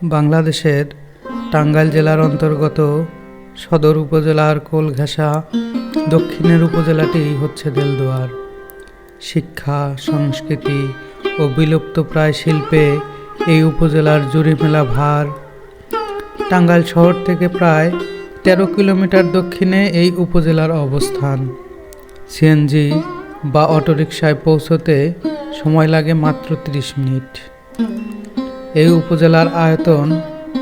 বাংলাদেশের টাঙ্গাইল জেলার অন্তর্গত সদর উপজেলার কোলঘেঁষা দক্ষিণের উপজেলাটি হচ্ছে দেলদুয়ার। শিক্ষা, সংস্কৃতি ও বিলুপ্তপ্রায় শিল্পে এই উপজেলার জুড়ি মেলা ভার। টাঙ্গাইল শহর থেকে প্রায় ১৩ কিলোমিটার দক্ষিণে এই উপজেলার অবস্থান। সিএনজি বা অটোরিকশায় পৌঁছতে সময় লাগে মাত্র ৩০ মিনিট। এই উপজেলার আয়তন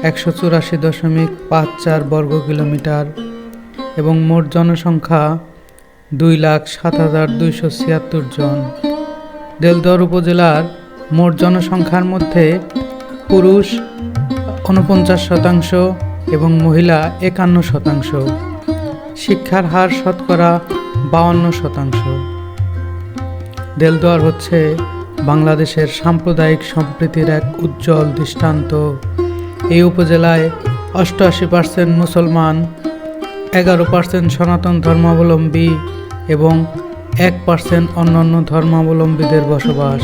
১৮৪.৫৪ বর্গ কিলোমিটার এবং মোট জনসংখ্যা ২,০৭,২৭৬ জন। দেলদুয়ার উপজেলার মোট জনসংখ্যার মধ্যে পুরুষ ৪৯% এবং মহিলা ৫১%। শিক্ষার হার শতকরা ৫২%। দেলদুয়ার হচ্ছে বাংলাদেশের সাম্প্রদায়িক সম্প্রীতির এক উজ্জ্বল দৃষ্টান্ত। এই উপজেলায় ৮৮% মুসলমান, ১১% সনাতন ধর্মাবলম্বী এবং ১% অন্যান্য ধর্মাবলম্বীদের বসবাস।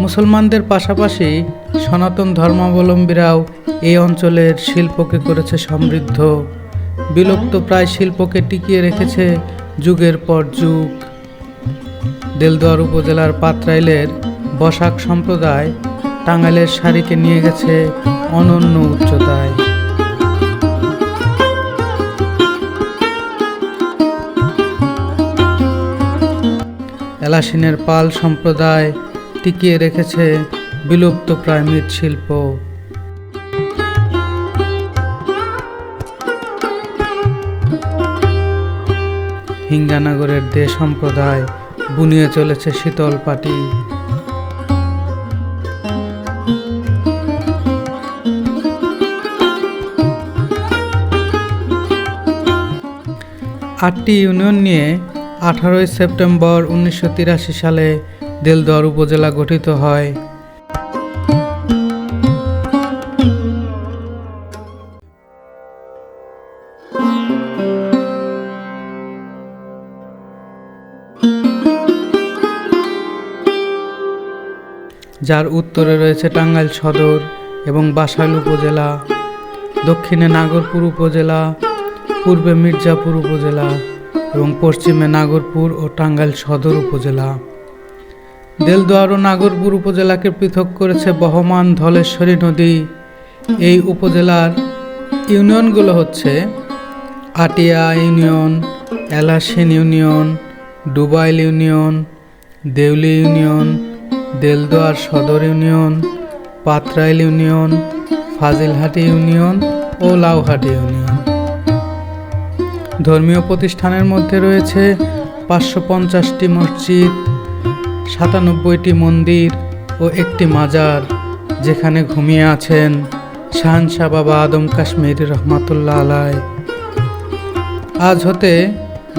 মুসলমানদের পাশাপাশি সনাতন ধর্মাবলম্বীরাও এই অঞ্চলের শিল্পকে করেছে সমৃদ্ধ। বিলুপ্তপ্রায় শিল্পকে টিকিয়ে রেখেছে যুগের পর যুগ। দেলদুয়ার উপজেলার পাতরাইলের বসাক সম্প্রদায় টাঙ্গাইলের শাড়িকে নিয়ে গেছে অনন্য উচ্চতায়। এলাসিনের পাল সম্প্রদায় টিকিয়ে রেখেছে বিলুপ্তপ্রায় মৃৎশিল্প। হিঙ্গানগরের দে সম্প্রদায় বুনিয়ে চলেছে শীতল পাটি। আটটি ইউনিয়ন নিয়ে 18 সেপ্টেম্বর 1983 সালে দেলদুয়ার উপজেলা গঠিত হয়। যার উত্তরে রয়েছে টাঙ্গাইল সদর এবং বাসাইল উপজেলা, দক্ষিণে নাগরপুর উপজেলা, পূর্বে মির্জাপুর উপজেলা এবং পশ্চিমে নাগরপুর ও টাঙ্গাইল সদর উপজেলা। দেলদুয়ার ও নাগরপুর উপজেলাকে পৃথক করেছে বহমান ধলেশ্বরী নদী। এই উপজেলার ইউনিয়নগুলো হচ্ছে Atia union, Elasin union, Dubail union, Deuli union, Delduar Sadar union, Patrail union, Fazilhati union ও লাউহাটি ইউনিয়ন। ধর্মীয় প্রতিষ্ঠানের মধ্যে রয়েছে ৫৫০টি মসজিদ, ৯৭টি মন্দির ও একটি মাজার, যেখানে ঘুমিয়ে আছেন শাহনশাহ বাবা আদম কাশ্মীরি রহমাতুল্লাহ আলাইহ। আজ হতে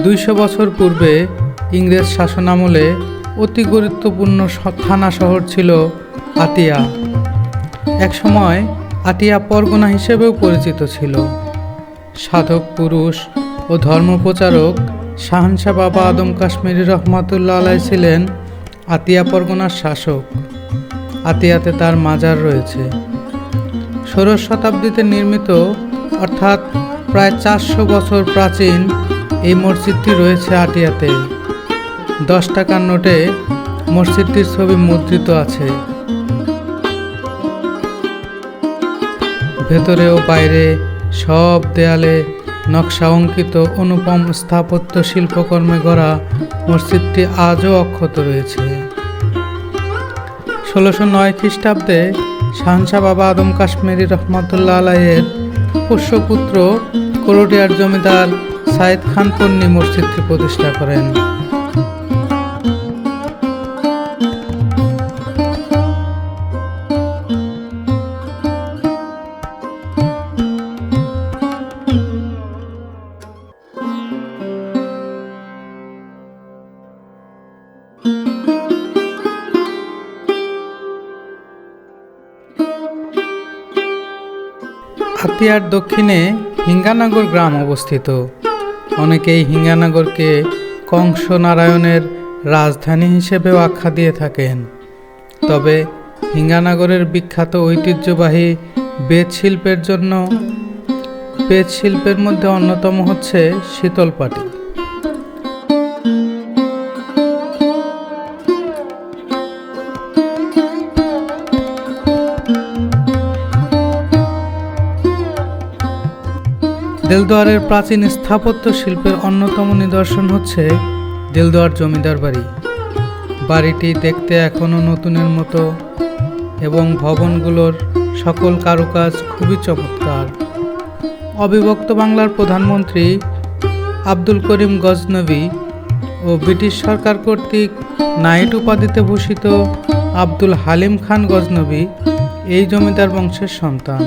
২০০ বছর পূর্বে ইংরেজ শাসনামলে অতি গুরুত্বপূর্ণ থানা শহর ছিল আতিয়া। একসময় আতিয়া পরগনা হিসেবেও পরিচিত ছিল। সাধক পুরুষ ও ধর্মপ্রচারক শাহনশাহ বাবা আদম কাশ্মীরি রহমাতুল্লাহ আলাইহ ছিলেন আতিয়া পরগনার শাসক। আতিয়াতে তার মাজার রয়েছে। ১৬শ শতাব্দীতে নির্মিত, অর্থাৎ প্রায় ৪০০ বছর প্রাচীন এই মসজিদটি রয়েছে আটিয়াতে। ১০ টাকার নোটে মসজিদটির ছবি মুদ্রিত আছে। ভেতরে ও বাইরে সব দেয়ালে নকশা অঙ্কিত অনুপম স্থাপত্য শিল্পকর্মে গড়া মসজিদটি আজও অক্ষত রয়েছে। ১৬০৯ খ্রিস্টাব্দে শাহনশাহ বাবা আদম কাশ্মীরি রহমাতুল্লাহ আলাইহের পোষ্যপুত্র করটিয়ার জমিদার সাইদ খান পন্নী মসজিদটি প্রতিষ্ঠা করেন। আতিয়ার দক্ষিণে হিঙ্গানগর গ্রাম অবস্থিত। অনেকেই হিঙ্গানগরকে কংস নারায়ণের রাজধানী হিসেবেও আখ্যা দিয়ে থাকেন। তবে হিঙ্গানগরের বিখ্যাত ঐতিহ্যবাহী বেত শিল্পের মধ্যে অন্যতম হচ্ছে শীতলপাটি। দেলদুয়ারের প্রাচীন স্থাপত্য শিল্পের অন্যতম নিদর্শন হচ্ছে দেলদুয়ার জমিদার বাড়ি। বাড়িটি দেখতে এখনও নতুনের মতো এবং ভবনগুলোর সকল কারুকাজ খুবই চমৎকার। অবিভক্ত বাংলার প্রধানমন্ত্রী আব্দুল করিম গজনবী ও ব্রিটিশ সরকার কর্তৃক নাইট উপাধিতে ভূষিত আব্দুল হালিম খান গজনবী এই জমিদার বংশের সন্তান।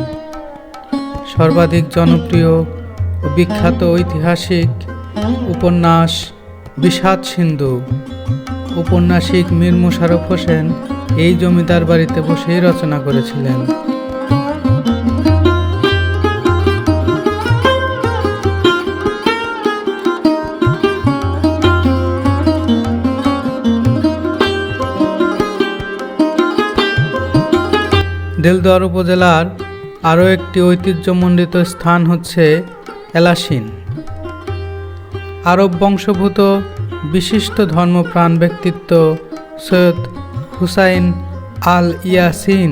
সর্বাধিক জনপ্রিয় ও বিখ্যাত ঐতিহাসিক উপন্যাস বিষাদ সিন্ধু ঔপন্যাসিক মীর মোশাররফ হোসেন এই জমিদার বাড়িতে বসেই রচনা করেছিলেন। দেলদুয়ার উপজেলার আরও একটি ঐতিহ্যমণ্ডিত স্থান হচ্ছে এলাসিন। আরব বংশোদ্ভূত বিশিষ্ট ধর্মপ্রাণ ব্যক্তিত্ব সৈয়দ হুসাইন আল ইয়াসিন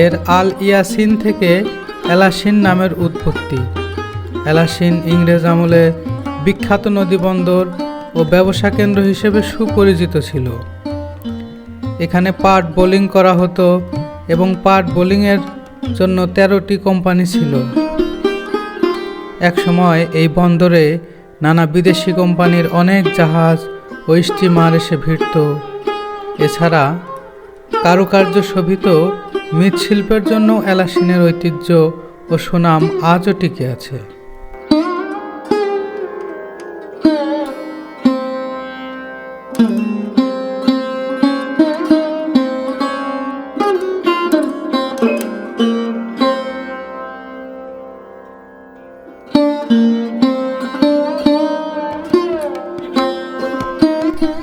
এর আল ইয়াসিন থেকে এলাসিন নামের উৎপত্তি। এলাসিন ইংরেজ আমলে বিখ্যাত নদীবন্দর ও ব্যবসা কেন্দ্র হিসেবে সুপরিচিত ছিল। এখানে পাট বোলিং করা হতো এবং পাট বোলিংয়ের জন্য 13টি কোম্পানি ছিল। একসময় এই বন্দরে নানা বিদেশি কোম্পানির অনেক জাহাজ ও স্টিমার এসে ভিড়ত। এছাড়া কারুকার্য শোভিত মৃৎশিল্পের জন্য এলাসিনের ঐতিহ্য ও সুনাম আজও টিকে আছে।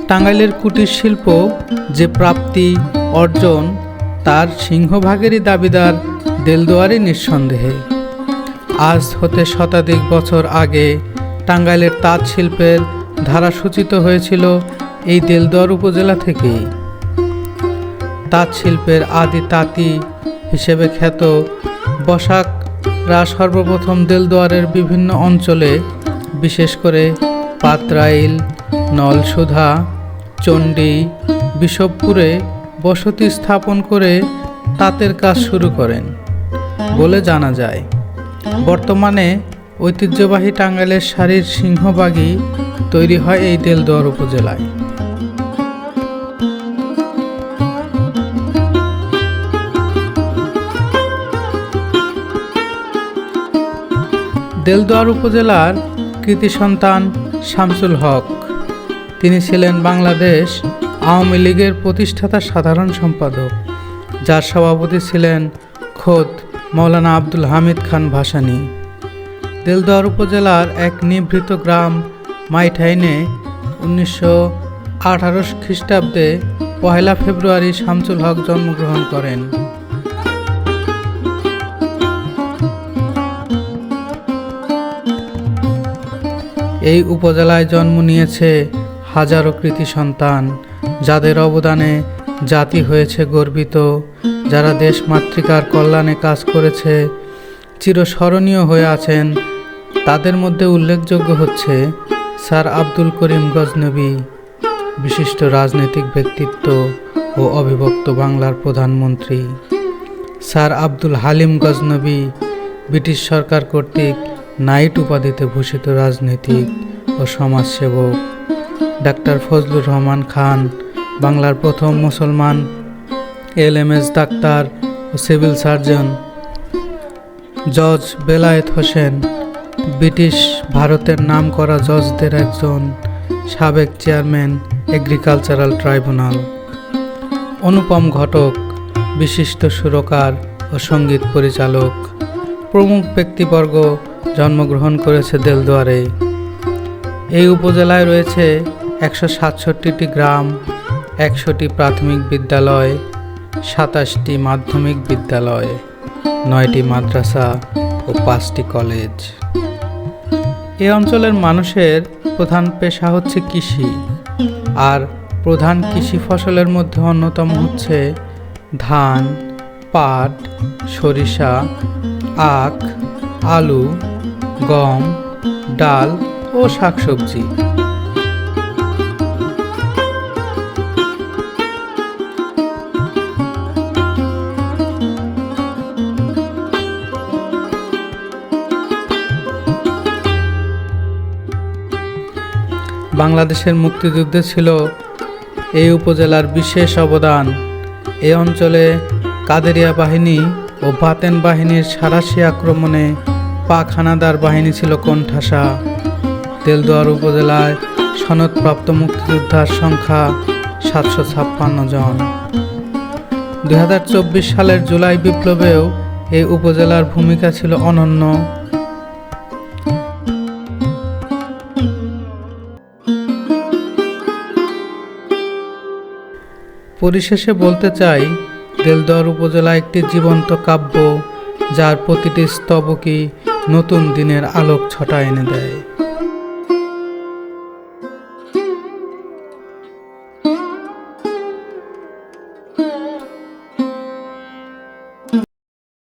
টাঙ্গাইলের কুটির শিল্প যে প্রাপ্তি অর্জন তার সিংহভাগেরই দাবিদার দেলদুয়ারই নিঃসন্দেহে। আজ হতে শতাধিক বছর আগে টাঙ্গাইলের তাঁত শিল্পের ধারা সূচিত হয়েছিল এই দেলদুয়ার উপজেলা থেকেই। তাঁত শিল্পের আদি তাঁতি হিসেবে খ্যাত বসাকরা সর্বপ্রথম দেলদুয়ারের বিভিন্ন অঞ্চলে, বিশেষ করে পাতরাইল, নলসুধা, চণ্ডী, বিশপপুরে বসতি স্থাপন করে তাঁতের কাজ শুরু করেন বলে জানা যায়। বর্তমানে ঐতিহ্যবাহী টাঙ্গাইলের শাড়ির সিংহভাগই তৈরি হয় এই দেলদুয়ার উপজেলায়। দেলদুয়ার উপজেলার কৃতি সন্তান শামসুল হক। তিনি ছিলেন বাংলাদেশ আওয়ামী লীগের প্রতিষ্ঠাতা সাধারণ সম্পাদক, যার সভাপতি ছিলেন খোদ মৌলানা আব্দুল হামিদ খান ভাসানী। দেলদুয়ার উপজেলার এক নিভৃত গ্রাম মাইঠাইনে 1918 খ্রিস্টাব্দে 1 ফেব্রুয়ারি শামসুল হক জন্মগ্রহণ করেন। এই উপজেলায় জন্ম নিয়েছে হাজারো কৃতি সন্তান, যাদের অবদানে জাতি হয়েছে গর্বিত, যারা দেশ মাতৃকার কল্যাণে কাজ করেছে, চিরস্মরণীয় হয়ে আছেন। তাদের মধ্যে উল্লেখযোগ্য হচ্ছে স্যার আব্দুল করিম গজনবী, বিশিষ্ট রাজনৈতিক ব্যক্তিত্ব ও অবিভক্ত বাংলার প্রধানমন্ত্রী; স্যার আব্দুল হালিম গজনবী, ব্রিটিশ সরকার কর্তৃক নাইট উপাধিতে ভূষিত রাজনীতিক ও সমাজসেবক; ডাক্তার ফজলুর রহমান খান, বাংলার প্রথম মুসলমান LMS ডাক্তার ও সিভিল সার্জন; জজ বেলায়েত হোসেন, ব্রিটিশ ভারতের নামকরা জজদের একজন, সাবেক চেয়ারম্যান এগ্রিকালচারাল ট্রাইব্যুনাল; অনুপম ঘটক, বিশিষ্ট সুরকার ও সঙ্গীত পরিচালক। প্রমুখ ব্যক্তিবর্গ জন্মগ্রহণ করেছে দেলদুয়ারে। এই উপজেলায় রয়েছে 167টি গ্রাম, 100টি প্রাথমিক বিদ্যালয়, 27টি মাধ্যমিক বিদ্যালয়, 9টি মাদ্রাসা ও 5টি কলেজ। এই অঞ্চলের মানুষের প্রধান পেশা হচ্ছে কৃষি, আর প্রধান কৃষি ফসলের মধ্যে অন্যতম হচ্ছে ধান, পাট, সরিষা, আখ, আলু, গম, ডাল ও শাকসবজি। বাংলাদেশের মুক্তিযুদ্ধে ছিল এই উপজেলার বিশেষ অবদান। এই অঞ্চলে কাদেরিয়া বাহিনী ও বাতেন বাহিনীর সাঁড়াশি আক্রমণে পাক হানাদার বাহিনী ছিল কোণঠাসা। দেলদুয়ার উপজেলায় সনদপ্রাপ্ত মুক্তিযোদ্ধার সংখ্যা 756 জন। 2024 সালের জুলাই বিপ্লবেও এই উপজেলার ভূমিকা ছিল অনন্য। পরিশেষে বলতে চাই, দেলদুয়ার উপজেলা একটি জীবন্ত কাব্য, যার প্রতিটি স্তবকই নতুন দিনের আলোক ছটা এনে দেয়।